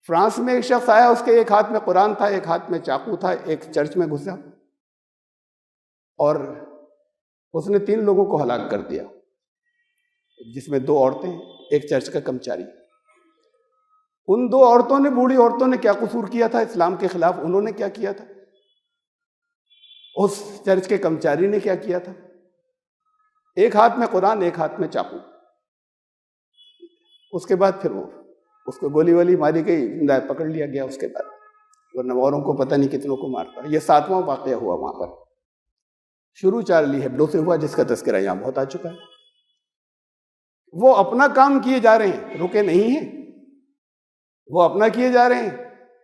France میں ایک شخص آیا، اس کے ایک ہاتھ میں قرآن تھا، ایک ہاتھ میں چاقو تھا، ایک چرچ میں گھسا اور اس نے 3 لوگوں کو ہلاک کر دیا، جس میں 2 عورتیں، ایک چرچ کا کرمچاری۔ ان 2 عورتوں نے، بوڑھی عورتوں نے کیا قصور کیا تھا اسلام کے خلاف؟ انہوں نے کیا کیا تھا؟ اس چرچ کے کرمچاری نے کیا کیا تھا؟ ایک ہاتھ میں قرآن، ایک ہاتھ میں چاقو۔ اس کے بعد پھر وہ اس کو گولی والی ماری گئی، زندہ پکڑ لیا گیا اس کے بعد، ورنہ اوروں کو پتہ نہیں کتنوں کو مارتا۔ یہ 7واں واقعہ ہوا وہاں پر۔ شروع چارلی ہیبڈو سے ہوا، جس کا تذکرہ یہاں بہت آ چکا ہے۔ وہ اپنا کام کیے جا رہے ہیں، رکے نہیں ہیں، وہ اپنا کیے جا رہے ہیں،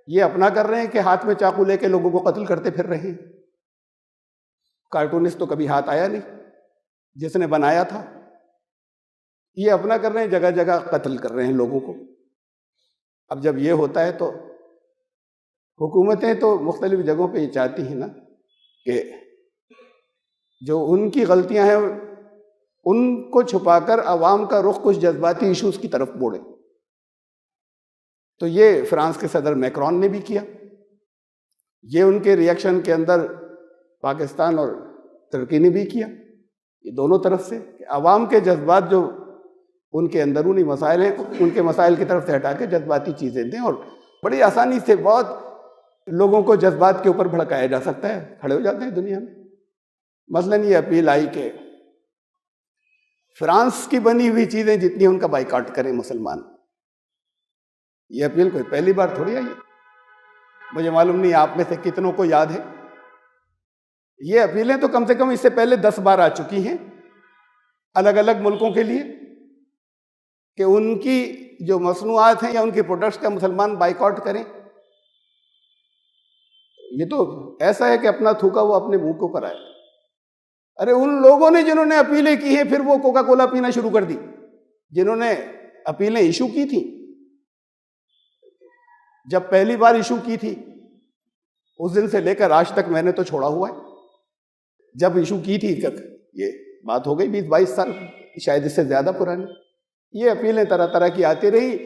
یہ اپنا کر رہے ہیں کہ ہاتھ میں چاقو لے کے لوگوں کو قتل کرتے پھر رہے ہیں۔ کارٹونسٹ تو کبھی ہاتھ آیا نہیں، جس نے بنایا تھا، یہ اپنا کر رہے ہیں، جگہ جگہ قتل کر رہے ہیں لوگوں کو۔ اب جب یہ ہوتا ہے تو حکومتیں تو مختلف جگہوں پہ یہ چاہتی ہیں نا کہ جو ان کی غلطیاں ہیں ان کو چھپا کر عوام کا رخ کچھ جذباتی ایشوز کی طرف موڑے۔ تو یہ فرانس کے صدر میکرون نے بھی کیا، یہ ان کے ریئیکشن کے اندر پاکستان اور ترکی نے بھی کیا، یہ دونوں طرف سے کہ عوام کے جذبات جو ان کے اندرونی مسائل ہیں ان کے مسائل کی طرف سے ہٹا کے جذباتی چیزیں دیں، اور بڑی آسانی سے بہت لوگوں کو جذبات کے اوپر بھڑکایا جا سکتا ہے، کھڑے ہو جاتے ہیں دنیا میں۔ مثلاً یہ اپیل آئی کہ فرانس کی بنی ہوئی چیزیں جتنی ان کا بائیکاٹ کریں مسلمان۔ یہ اپیل کوئی پہلی بار تھوڑی آئی ہے، مجھے معلوم نہیں آپ میں سے کتنوں کو یاد ہے۔ یہ اپیلیں تو کم سے کم اس سے پہلے 10 بار آ چکی ہیں الگ الگ ملکوں کے لیے کہ ان کی جو مصنوعات ہیں یا ان کی پروڈکٹس کا مسلمان بائیکاٹ کریں۔ یہ تو ایسا ہے کہ اپنا تھوکا وہ اپنے منہ کے اوپر آئے۔ ارے ان لوگوں نے جنہوں نے اپیلیں کی ہیں پھر وہ کوکا کولا پینا شروع کر دی، جنہوں نے اپیلیں ایشو کی تھیں۔ جب پہلی بار ایشو کی تھی اس دن سے لے کر آج تک میں نے تو چھوڑا ہوا ہے۔ جب ایشو کی تھی یہ بات ہو گئی 20-22 سال، شاید اس سے زیادہ پرانی۔ یہ اپیلیں طرح طرح کی آتی رہی،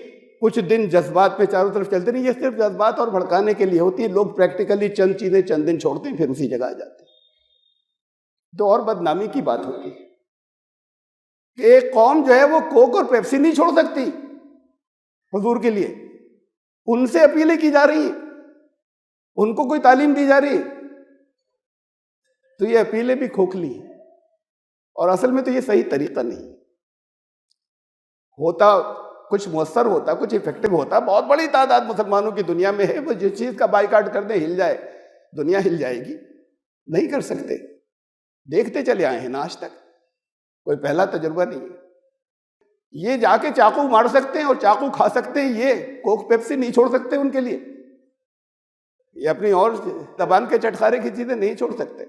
کچھ دن جذبات پہ چاروں طرف چلتے رہی۔ یہ صرف جذبات اور بھڑکانے کے لیے ہوتی ہے، لوگ پریکٹیکلی چند چیزیں چند دن چھوڑتے ہیں پھر اسی جگہ آ جاتے ہیں۔ تو اور بدنامی کی بات ہوتی ہے کہ ایک قوم جو ہے وہ کوک اور پیپسی نہیں چھوڑ سکتی حضور کے لیے، ان سے اپیلیں کی جا رہی ہیں، ان کو کوئی تعلیم دی جا رہی ہے، تو یہ اپیلیں بھی کھوکھلی ہیں اور اصل میں تو یہ صحیح طریقہ نہیں ہوتا۔ کچھ مؤثر ہوتا، کچھ افیکٹو ہوتا، بہت بڑی تعداد مسلمانوں کی دنیا میں ہے، وہ جس چیز کا بائیکاٹ کر دیں ہل جائے، دنیا ہل جائے گی۔ نہیں کر سکتے، دیکھتے چلے آئے ہیں نا، آج تک کوئی پہلا تجربہ نہیں ہے۔ یہ جا کے چاقو مار سکتے ہیں اور چاقو کھا سکتے ہیں، یہ کوک پیپسی نہیں چھوڑ سکتے ان کے لیے، یہ اپنی اور زبان کے چٹخارے کی چیزیں نہیں چھوڑ سکتے۔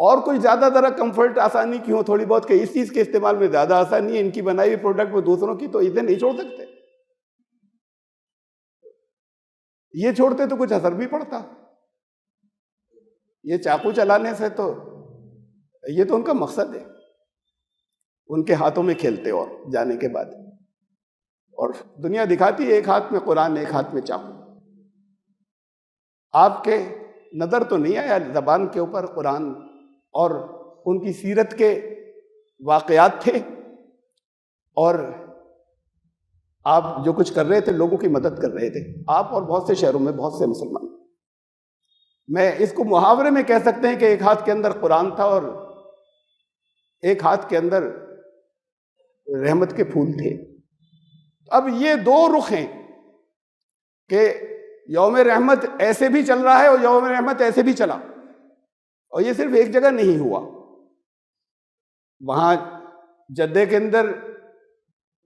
اور کوئی زیادہ ذرا کمفرٹ آسانی کی ہو تھوڑی بہت کہ اس چیز کے استعمال میں زیادہ آسانی ہے ان کی بنائی ہوئی پروڈکٹ میں دوسروں کی، تو اسے نہیں چھوڑ سکتے۔ یہ چھوڑتے تو کچھ اثر بھی پڑتا، یہ چاقو چلانے سے تو یہ تو ان کا مقصد ہے، ان کے ہاتھوں میں کھیلتے اور جانے کے بعد، اور دنیا دکھاتی ہے ایک ہاتھ میں قرآن ایک ہاتھ میں چاقو۔ آپ کے نظر تو نہیں آیا زبان کے اوپر قرآن اور ان کی سیرت کے واقعات تھے، اور آپ جو کچھ کر رہے تھے لوگوں کی مدد کر رہے تھے، آپ اور بہت سے شہروں میں بہت سے مسلمان۔ میں اس کو محاورے میں کہہ سکتے ہیں کہ ایک ہاتھ کے اندر قرآن تھا اور ایک ہاتھ کے اندر رحمت کے پھول تھے۔ اب یہ 2 رخ ہیں کہ یوم رحمت ایسے بھی چل رہا ہے اور یوم رحمت ایسے بھی چلا، اور یہ صرف ایک جگہ نہیں ہوا۔ وہاں جدے کے اندر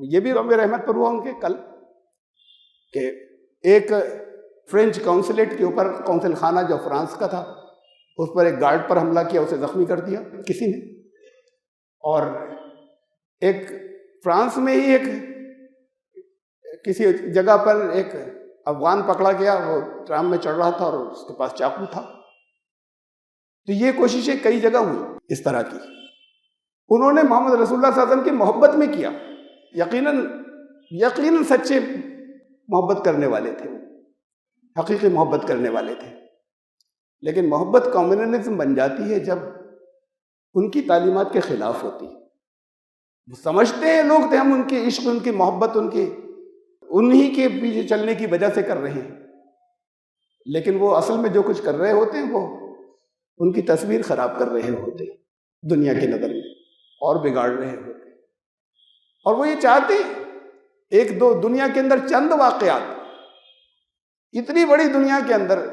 یہ بھی یوم رحمت پر ہوا ان کے کل، کہ ایک فرینچ کونسلیٹ کے اوپر، قونصل خانہ جو فرانس کا تھا، اس پر ایک گارڈ پر حملہ کیا، اسے زخمی کر دیا کسی نے۔ اور ایک فرانس میں ہی ایک کسی جگہ پر ایک افغان پکڑا گیا، وہ ٹرام میں چڑھ رہا تھا اور اس کے پاس چاقو تھا۔ تو یہ کوششیں کئی جگہ ہوئی اس طرح کی۔ انہوں نے محمد رسول اللہ صلی اللہ علیہ وسلم کی محبت میں کیا، یقیناً سچے محبت کرنے والے تھے۔ حقیقی محبت کرنے والے تھے. لیکن محبت کمیونلزم بن جاتی ہے جب ان کی تعلیمات کے خلاف ہوتی ہے. وہ سمجھتے ہیں لوگ کہ ہم ان کے عشق، ان کی محبت، انہی کے پیچھے چلنے کی وجہ سے کر رہے ہیں، لیکن وہ اصل میں جو کچھ کر رہے ہوتے ہیں وہ ان کی تصویر خراب کر رہے ہوتے ہیں دنیا کی نظر میں، اور بگاڑ رہے ہوتے ہیں. اور وہ یہ چاہتے ہیں ایک دو دنیا کے اندر چند واقعات، اتنی بڑی دنیا کے اندر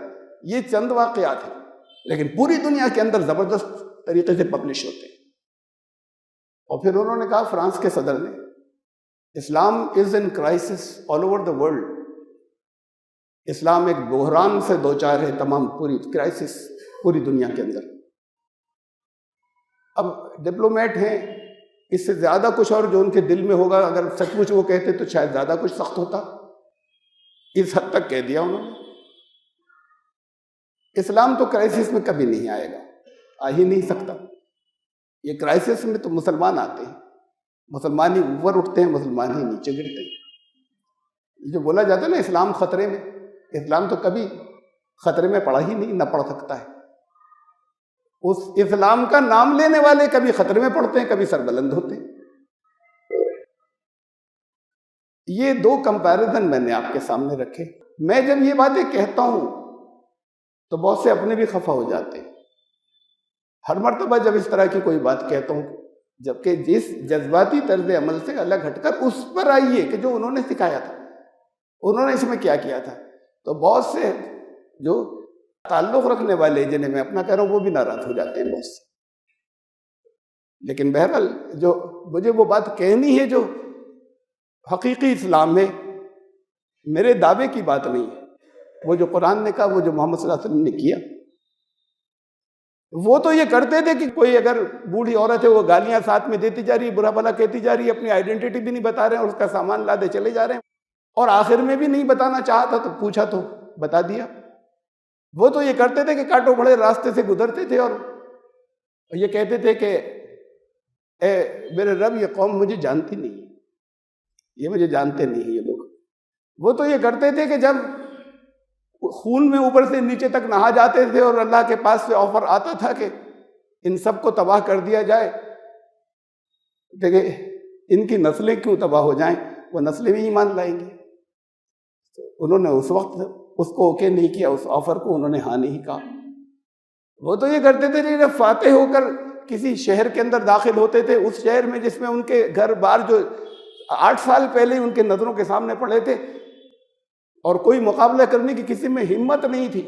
یہ چند واقعات ہیں، لیکن پوری دنیا کے اندر زبردست طریقے سے پبلش ہوتے ہیں. اور پھر انہوں نے کہا، فرانس کے صدر نے، Islam is in crisis all over the world. اسلام ایک بحران سے دوچار ہے، تمام پوری کرائسس پوری دنیا کے اندر. اب ڈپلومیٹ ہیں، اس سے زیادہ کچھ اور جو ان کے دل میں ہوگا اگر سچ مچ وہ کہتے تو شاید زیادہ کچھ سخت ہوتا. اس حد تک کہہ دیا انہوں نے. اسلام تو کرائسس میں کبھی نہیں آئے گا، آ ہی نہیں سکتا. یہ کرائسس میں تو مسلمان آتے ہیں، مسلمان ہی اوپر اٹھتے ہیں، مسلمان ہی نیچے گرتے ہیں. یہ جو بولا جاتا ہے نا اسلام خطرے میں، اسلام تو کبھی خطرے میں پڑا ہی نہیں، نہ پڑ سکتا ہے. اس اسلام کا نام لینے والے کبھی خطرے میں پڑتے ہیں، کبھی سربلند ہوتے ہیں. یہ دو کمپیریزن میں نے آپ کے سامنے رکھے. میں جب یہ باتیں کہتا ہوں تو بہت سے اپنے بھی خفا ہو جاتے ہیں. ہر مرتبہ جب اس طرح کی کوئی بات کہتا ہوں، جبکہ جس جذباتی طرز عمل سے الگ ہٹ کر اس پر آئیے کہ جو انہوں نے سکھایا تھا، انہوں نے اس میں کیا کیا تھا، تو بہت سے جو تعلق رکھنے والے جنہیں میں اپنا کہہ رہا ہوں وہ بھی ناراض ہو جاتے ہیں بہت سے. لیکن بہرحال جو مجھے وہ بات کہنی ہے جو حقیقی اسلام ہے، میرے دعوے کی بات نہیں ہے. وہ جو قرآن نے کہا، وہ جو محمد صلی اللہ علیہ وسلم نے کیا. وہ تو یہ کرتے تھے کہ کوئی اگر بوڑھی عورت ہے وہ گالیاں ساتھ میں دیتی جا رہی ہے، برا بھلا کہتی جا رہی ہے، اپنی آئیڈینٹی بھی نہیں بتا رہے ہیں، اور اس کا سامان لادے چلے جا رہے ہیں، اور آخر میں بھی نہیں بتانا چاہا تھا تو پوچھا تو بتا دیا. وہ تو یہ کرتے تھے کہ کاٹو بڑے راستے سے گزرتے تھے اور یہ کہتے تھے کہ اے میرے رب، یہ قوم مجھے جانتی نہیں ہے، یہ مجھے جانتے نہیں ہیں یہ لوگ. وہ تو یہ کرتے تھے کہ جب خون میں اوپر سے نیچے تک نہا جاتے تھے اور اللہ کے پاس سے آفر آتا تھا کہ ان سب کو تباہ کر دیا جائے، دیکھیں ان کی نسلیں کیوں تباہ ہو جائیں، وہ نسلیں بھی ایمان لائیں گی. انہوں نے اس وقت اس کو اوکے نہیں کیا، اس آفر کو انہوں نے ہاں نہیں کہا. وہ تو یہ کرتے تھے کہ جب فاتح ہو کر کسی شہر کے اندر داخل ہوتے تھے، اس شہر میں جس میں ان کے گھر بار جو 8 سال پہلے ان کے نظروں کے سامنے پڑے تھے، اور کوئی مقابلہ کرنے کی کسی میں ہمت نہیں تھی.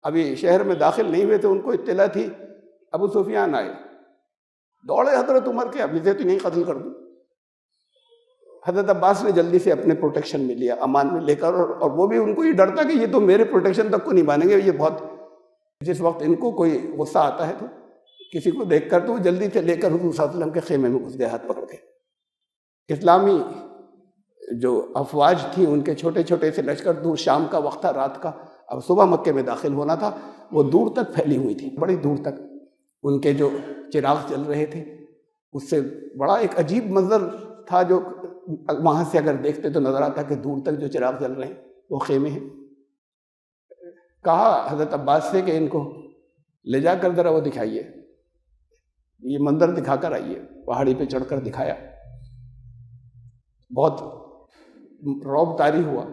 ابھی شہر میں داخل نہیں ہوئے تھے، ان کو اطلاع تھی. ابو سفیان آئے، دوڑے حضرت عمر کے، ابھی سے تو نہیں قتل کر دوں. حضرت عباس نے جلدی سے اپنے پروٹیکشن میں لیا، امان میں لے کر، اور وہ بھی ان کو یہ ڈرتا کہ یہ تو میرے پروٹیکشن تک کو نہیں مانیں گے. یہ بہت، جس وقت ان کو کوئی غصہ آتا ہے تو کسی کو دیکھ کر تو وہ جلدی سے لے کر حضور صلی اللہ علیہ وسلم کے خیمے میں گھس گئے ہاتھ پکڑ کے. اسلامی جو افواج تھیں ان کے چھوٹے چھوٹے سے لشکر، دور شام کا وقت تھا، رات کا، اب صبح مکے میں داخل ہونا تھا، وہ دور تک پھیلی ہوئی تھی، بڑی دور تک. ان کے جو چراغ چل رہے تھے اس سے بڑا ایک عجیب منظر تھا، جو وہاں سے اگر دیکھتے تو نظر آتا کہ دور تک جو چراغ جل رہے ہیں وہ خیمے ہیں. کہا حضرت عباس سے کہ ان کو لے جا کر ذرا وہ دکھائیے، یہ منظر دکھا کر آئیے. پہاڑی پہ چڑھ کر دکھایا، بہت رعب طاری ہوا.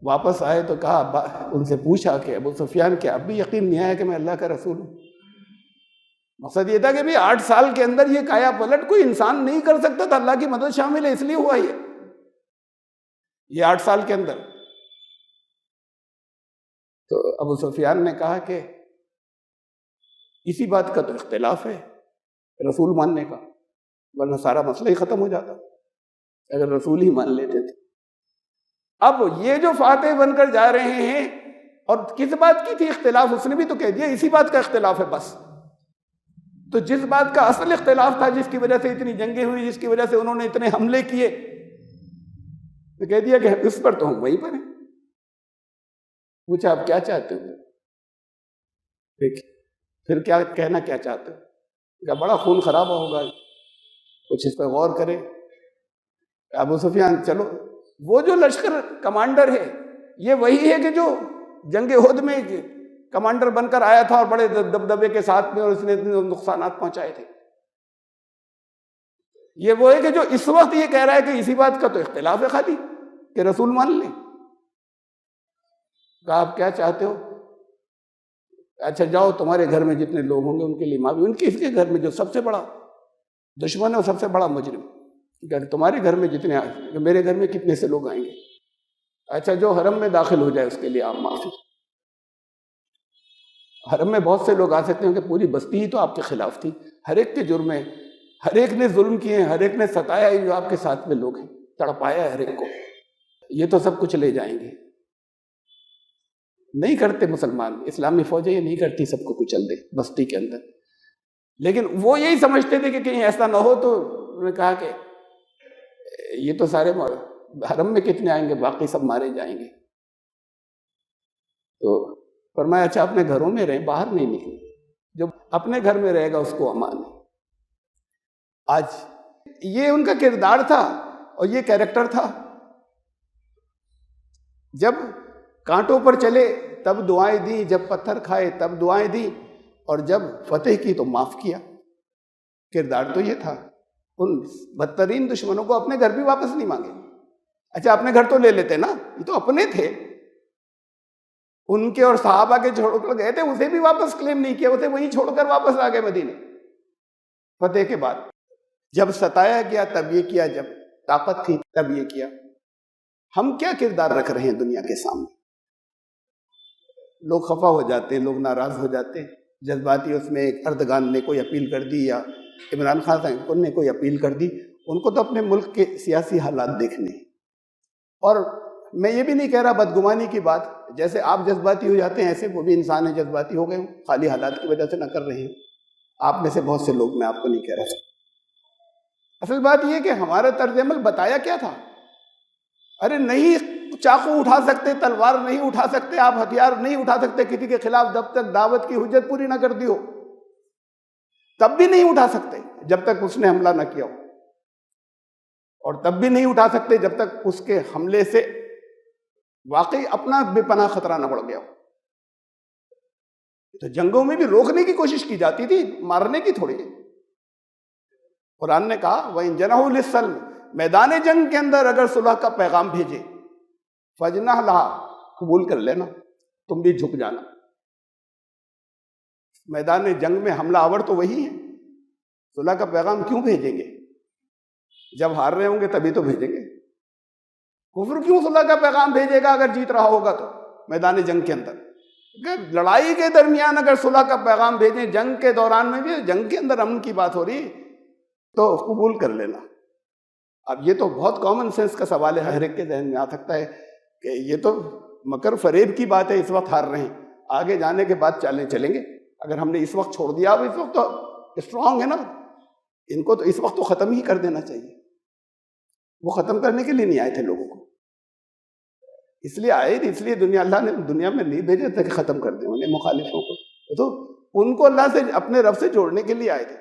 واپس آئے تو کہا، ان سے پوچھا کہ ابو سفیان کیا اب بھی یقین نہیں آیا کہ میں اللہ کا رسول ہوں؟ مقصد یہ تھا کہ بھی 8 سال کے اندر یہ کایا پلٹ کوئی انسان نہیں کر سکتا تھا، اللہ کی مدد شامل ہے اس لیے ہوا یہ 8 سال کے اندر. تو ابو سفیان نے کہا کہ اسی بات کا تو اختلاف ہے رسول ماننے کا، ورنہ سارا مسئلہ ہی ختم ہو جاتا اگر رسول ہی مان لیتے تھے. اب یہ جو فاتح بن کر جا رہے ہیں، اور کس بات کی تھی اختلاف، اس نے بھی تو کہہ دیا اسی بات کا اختلاف ہے بس. تو جس بات کا اصل اختلاف تھا، جس کی وجہ سے اتنی جنگیں ہوئی، جس کی وجہ سے انہوں نے اتنے حملے کیے، تو کہہ دیا کہ اس پر تو ہم وہیں پر ہیں. پوچھا آپ کیا چاہتے ہو؟ پھر کیا کہنا کیا چاہتے ہو؟ کیا بڑا خون خرابہ ہوگا، کچھ اس پہ غور کرے. ابو سفیان چلو وہ جو لشکر کمانڈر ہے یہ وہی ہے کہ جو جنگ احد میں کمانڈر بن کر آیا تھا اور بڑے دبدبے کے ساتھ میں، اور اس نے اتنے نقصانات پہنچائے تھے. یہ وہ ہے کہ جو اس وقت یہ کہہ رہا ہے کہ اسی بات کا تو اختلاف ہے خالی کہ رسول مان لیں. کہا آپ کیا چاہتے ہو؟ اچھا جاؤ تمہارے گھر میں جتنے لوگ ہوں گے ان کے لیے معافی. ان کے اس کے گھر میں جو سب سے بڑا دشمن ہے اور سب سے بڑا مجرم، کہ تمہارے گھر میں جتنے آئے، میرے گھر میں کتنے سے لوگ آئیں گے؟ اچھا جو حرم میں داخل ہو جائے اس کے لیے آپ معافی. حرم میں بہت سے لوگ آ سکتے ہیں کہ پوری بستی ہی تو آپ کے خلاف تھی، ہر ایک کے جرم ہے، ہر ایک نے ظلم کیے ہیں، ہر ایک نے ستایا ہے، جو آپ کے ساتھ میں لوگ ہیں، تڑپایا ہے ہر ایک کو، یہ تو سب کچھ لے جائیں گے. نہیں کرتے مسلمان، اسلامی فوجیں یہ نہیں کرتی سب کو کچل دے بستی کے اندر. لیکن وہ یہی سمجھتے تھے کہ کہیں ایسا نہ ہو، تو انہوں نے کہا کہ یہ تو سارے حرم میں کتنے آئیں گے، باقی سب مارے جائیں گے. تو فرمایا اچھا اپنے گھروں میں رہیں، باہر نہیں نکلیں، جو اپنے گھر میں رہے گا اس کو امان ہے. آج یہ ان کا کردار تھا اور یہ کیریکٹر تھا. جب کانٹوں پر چلے تب دعائیں دیں، جب پتھر کھائے تب دعائیں دیں، اور جب فتح کی تو معاف کیا. کردار تو یہ تھا. ان بدترین دشمنوں کو اپنے گھر بھی واپس نہیں مانگے. اچھا اپنے گھر تو لے لیتے نا، یہ تو اپنے تھے ان کے، اور صحابہ کے چھوڑ کر گئے تھے، اسے بھی واپس کلیم نہیں کیا، اسے وہیں چھوڑ کر واپس آ گئے مدینے فتح کے بعد. جب ستایا گیا تب یہ کیا، جب طاقت تھی تب یہ کیا. ہم کیا کردار رکھ رہے ہیں دنیا کے سامنے؟ لوگ خفا ہو جاتے ہیں، لوگ ناراض ہو جاتے ہیں، جذباتی. اس میں ایک اردگان نے کوئی اپیل کر دی یا عمران خان صاحب نے کوئی اپیل کر دی، ان کو تو اپنے ملک کے سیاسی حالات دیکھنے ہیں. اور میں یہ بھی نہیں کہہ رہا بدگمانی کی بات، جیسے آپ جذباتی ہو جاتے ہیں ایسے وہ بھی انسان ہیں، جذباتی ہو گئے ہوں، خالی حالات کی وجہ سے نہ کر رہے ہیں. آپ میں سے بہت سے لوگ، میں آپ کو نہیں کہہ رہا. اصل بات یہ کہ ہمارا طرز عمل بتایا کیا تھا. ارے نہیں چاقو اٹھا سکتے، تلوار نہیں اٹھا سکتے، آپ ہتھیار نہیں اٹھا سکتے کسی کے خلاف جب تک دعوت کی حجت پوری نہ کر دی ہو. تب بھی نہیں اٹھا سکتے جب تک اس نے حملہ نہ کیا ہو، اور تب بھی نہیں اٹھا سکتے جب تک اس کے حملے سے واقعی اپنا بے پناہ خطرہ نہ بڑھ گیا ہو. تو جنگوں میں بھی روکنے کی کوشش کی جاتی تھی، مارنے کی تھوڑی. قرآن نے کہا وَإِن جَنَحُوا لِلسَّلْمِ، میدان جنگ کے اندر اگر صلح کا پیغام بھیجے، فَجْنَحْ لَهَا، قبول کر لینا، تم بھی جھک جانا. میدان جنگ میں حملہ آور تو وہی ہے، صلح کا پیغام کیوں بھیجیں گے؟ جب ہار رہے ہوں گے تبھی تو بھیجیں گے. کفر کیوں صلح کا پیغام بھیجے گا اگر جیت رہا ہوگا تو؟ میدان جنگ کے اندر لڑائی کے درمیان اگر صلح کا پیغام بھیجیں، جنگ کے دوران میں بھی، جنگ کے اندر امن کی بات ہو رہی تو قبول کر لینا. اب یہ تو بہت کامن سینس کا سوال ہے، ہر ایک کے ذہن میں آ سکتا ہے کہ یہ تو مکر فریب کی بات ہے، اس وقت ہار رہے ہیں، آگے جانے کے بعد چالیں چلیں گے. اگر ہم نے اس وقت چھوڑ دیا، اب اس وقت تو اسٹرانگ ہے نا، ان کو تو اس وقت تو ختم ہی کر دینا چاہیے. وہ ختم کرنے کے لیے نہیں آئے تھے لوگوں کو، اس لیے آئے، اس لیے اللہ نے دنیا میں نہیں بھیجا تھا کہ ختم کر دیں انہیں مخالفوں کو. تو ان کو اللہ سے، اپنے رب سے جوڑنے کے لیے آئے تھے.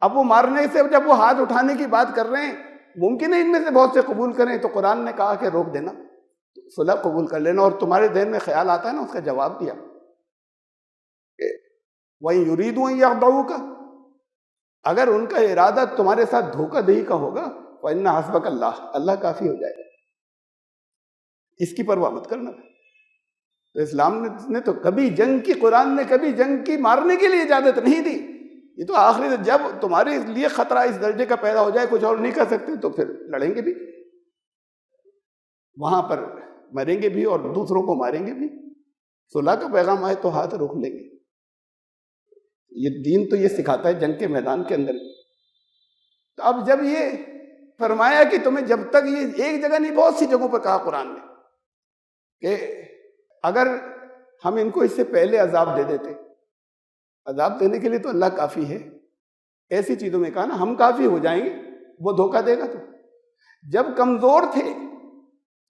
اب وہ مارنے سے، جب وہ ہاتھ اٹھانے کی بات کر رہے ہیں، ممکن ہے ان میں سے بہت سے قبول کریں، تو قرآن نے کہا کہ روک دینا، صلح قبول کر لینا. اور تمہارے ذہن میں خیال آتا ہے نا، اس کا جواب دیا کہ وَإِن يُرِيدُوا أَن يَخْدَعُوكَ، اگر ان کا ارادہ تمہارے ساتھ دھوکہ دہی کا ہوگا، فَإِنَّ حَسْبَكَ اللَّهُ، اللہ کافی ہو جائے گا، اس کی پرواہ مت کرنا. تو اسلام نے تو کبھی جنگ کی، قرآن نے کبھی جنگ کی مارنے کے لیے اجازت نہیں دی. یہ تو آخری، جب تمہارے لیے خطرہ اس درجے کا پیدا ہو جائے، کچھ اور نہیں کر سکتے، تو پھر لڑیں گے بھی، وہاں پر مریں گے بھی اور دوسروں کو ماریں گے بھی. صلح کا پیغام آئے تو ہاتھ روک لیں گے. یہ دین تو یہ سکھاتا ہے جنگ کے میدان کے اندر. تو اب جب یہ فرمایا کہ تمہیں جب تک، یہ ایک جگہ نہیں بہت سی جگہوں پہ کہا قرآن نے کہ اگر ہم ان کو اس سے پہلے عذاب دے دیتے، عذاب دینے کے لیے تو اللہ کافی ہے. ایسی چیزوں میں کہا نا ہم کافی ہو جائیں گے، وہ دھوکہ دے گا. تو جب کمزور تھے،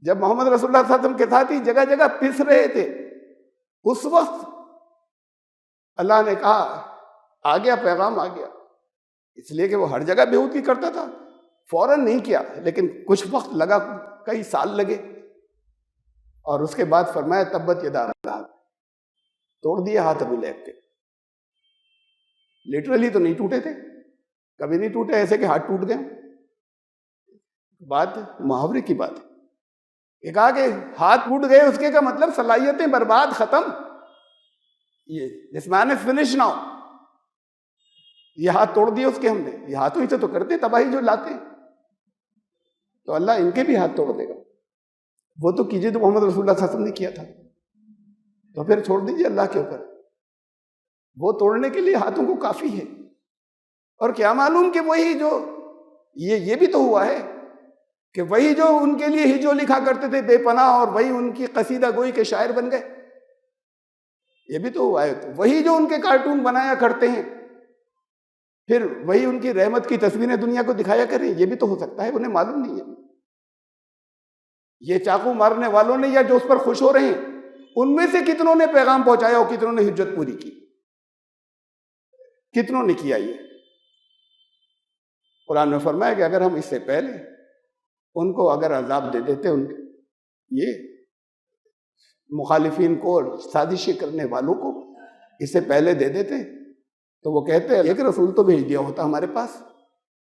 جب محمد رسول اللہ صلی اللہ علیہ وسلم کے ساتھ ہی جگہ جگہ پس رہے تھے، اس وقت اللہ نے کہا آ گیا، پیغام آ گیا. اس لیے کہ وہ ہر جگہ بےہودگی کرتا تھا. فوراً نہیں کیا لیکن کچھ وقت لگا، کئی سال لگے، اور اس کے بعد فرمایا تبت یدا ابی لہب، توڑ دیے ہاتھ ابو لہب کے۔ لٹرلی تو نہیں ٹوٹے تھے، کبھی نہیں ٹوٹے ایسے کہ ہاتھ ٹوٹ گئے، بات محاورے کی بات ہے۔ یہ کہا کہ ہاتھ ٹوٹ گئے، اس کے کا مطلب صلاحیتیں برباد، ختم، یہ دس مین از فنش ناؤ، یہ ہاتھ توڑ دیے اس کے ہم نے، یہ ہاتھوں ہی سے تو کرتے تباہی جو لاتے ہیں، تو اللہ ان کے بھی ہاتھ توڑ دے گا۔ وہ تو کیجیے تو محمد رسول اللہ صلی اللہ علیہ وسلم نے کیا تھا، تو پھر چھوڑ دیجیے اللہ کے اوپر، وہ توڑنے کے لیے ہاتھوں کو کافی ہے۔ اور کیا معلوم کہ وہی جو یہ بھی تو ہوا ہے کہ وہی جو ان کے لیے ہجو لکھا کرتے تھے بے پناہ، اور وہی ان کی قصیدہ گوئی کے شاعر بن گئے، یہ بھی تو ہوا ہے۔ تو وہی جو ان کے کارٹون بنایا کرتے ہیں، پھر وہی ان کی رحمت کی تصویریں دنیا کو دکھایا کریں، یہ بھی تو ہو سکتا ہے، انہیں معلوم نہیں ہے۔ یہ چاقو مارنے والوں نے یا جو اس پر خوش ہو رہے ہیں، ان میں سے کتنوں نے پیغام پہنچایا اور کتنوں نے حجت پوری کی، کتنوں نے کیا یہ؟ قرآن میں فرمایا کہ اگر ہم اس سے پہلے ان کو اگر عذاب دے دیتے، ان یہ مخالفین کو اور سازشیں کرنے والوں کو اس سے پہلے دے دیتے، تو وہ کہتے ہیں ایک رسول تو بھیج دیا ہوتا ہمارے پاس،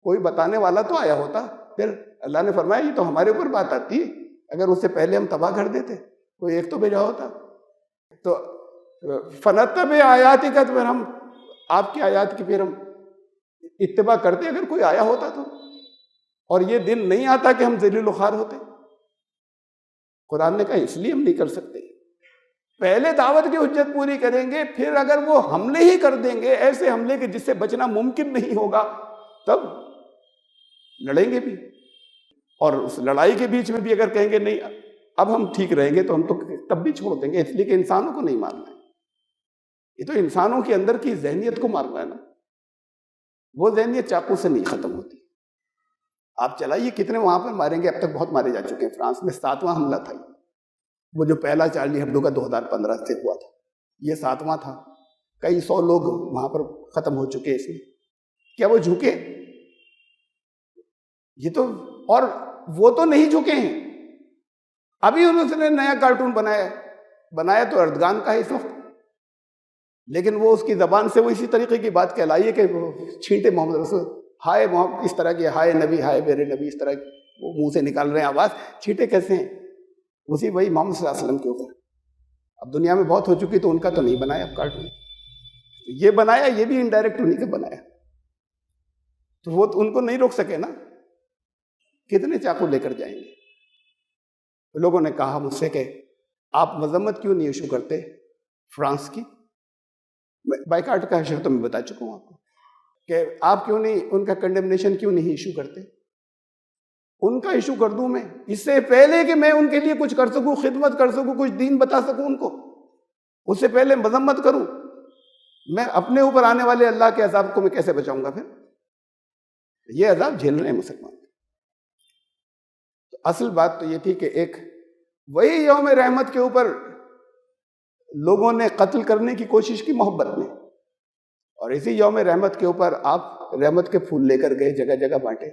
کوئی بتانے والا تو آیا ہوتا۔ پھر اللہ نے فرمایا یہ تو ہمارے اوپر بات آتی ہے، اگر اس سے پہلے ہم تباہ کر دیتے، کوئی ایک تو بھیجا ہوتا۔ تو فنتبع آیاتک، کا پھر ہم آپ کی آیات کی پھر ہم اتباع کرتے اگر کوئی آیا ہوتا تو، اور یہ دن نہیں آتا کہ ہم ذلیل و خوار ہوتے۔ قرآن نے کہا اس لیے ہم نہیں کر سکتے، پہلے دعوت کی حجت پوری کریں گے، پھر اگر وہ حملے ہی کر دیں گے، ایسے حملے کے جس سے بچنا ممکن نہیں ہوگا، تب لڑیں گے بھی، اور اس لڑائی کے بیچ میں بھی اگر کہیں گے نہیں اب ہم ٹھیک رہیں گے تو ہم تو تب بھی چھوڑ دیں گے، اس لیے کہ انسانوں کو نہیں مارنا ہے، یہ تو انسانوں کے اندر کی ذہنیت کو مارنا ہے نا، وہ ذہنیت چاقو سے نہیں ختم ہوتی۔ آپ چلائیے کتنے وہاں پر ماریں گے، اب تک بہت مارے جا چکے ہیں۔ فرانس میں 7واں حملہ تھا، وہ جو پہلا چارلی ہیبڈو کا 2015 سے ہوا تھا، یہ 7واں تھا، کئی 100 لوگ وہاں پر ختم ہو چکے اس میں۔ کیا وہ جھکے؟ یہ تو، اور وہ تو نہیں جھکے ہیں، ابھی انہوں نے نیا کارٹون بنایا تو اردگان کا ہے اس وقت، لیکن وہ اس کی زبان سے وہ اسی طریقے کی بات کہلائیے کہ وہ چھینٹے محمد رسول، ہائے محمد، اس طرح کی ہائے نبی، ہائے میرے نبی، اس طرح وہ منہ سے نکال رہے ہیں آواز، چھینٹے کیسے ہیں؟ اسی وہی محمد صلی اللہ علیہ وسلم کے اوپر۔ اب دنیا میں بہت ہو چکی تو ان کا تو نہیں بنایا اب کارٹون، یہ بنایا، یہ بھی انڈائریکٹ انہیں کا بنایا، تو وہ ان کو نہیں روک سکے نا، کتنے چاقو لے کر جائیں گے؟ لوگوں نے کہا مجھ سے کہ آپ مذمت کیوں نہیں ایشو کرتے فرانس کی؟ بائیکاٹ کا حشر تو میں بتا چکا ہوں آپ کو، کہ آپ کیوں نہیں ان کا کنڈیمنیشن کیوں نہیں ایشو کرتے؟ ان کا ایشو کر دوں میں، اس سے پہلے کہ میں ان کے لیے کچھ کر سکوں، خدمت کر سکوں، کچھ دین بتا سکوں ان کو، اس سے پہلے مذمت کروں، میں اپنے اوپر آنے والے اللہ کے عذاب کو میں کیسے بچاؤں گا؟ پھر یہ عذاب جھیل رہے ہیں مسلمان۔ تو اصل بات تو یہ تھی کہ ایک وہی یوم رحمت کے اوپر لوگوں نے قتل کرنے کی کوشش کی محبت میں، اور اسی یوم رحمت کے اوپر آپ رحمت کے پھول لے کر گئے، جگہ جگہ بانٹے۔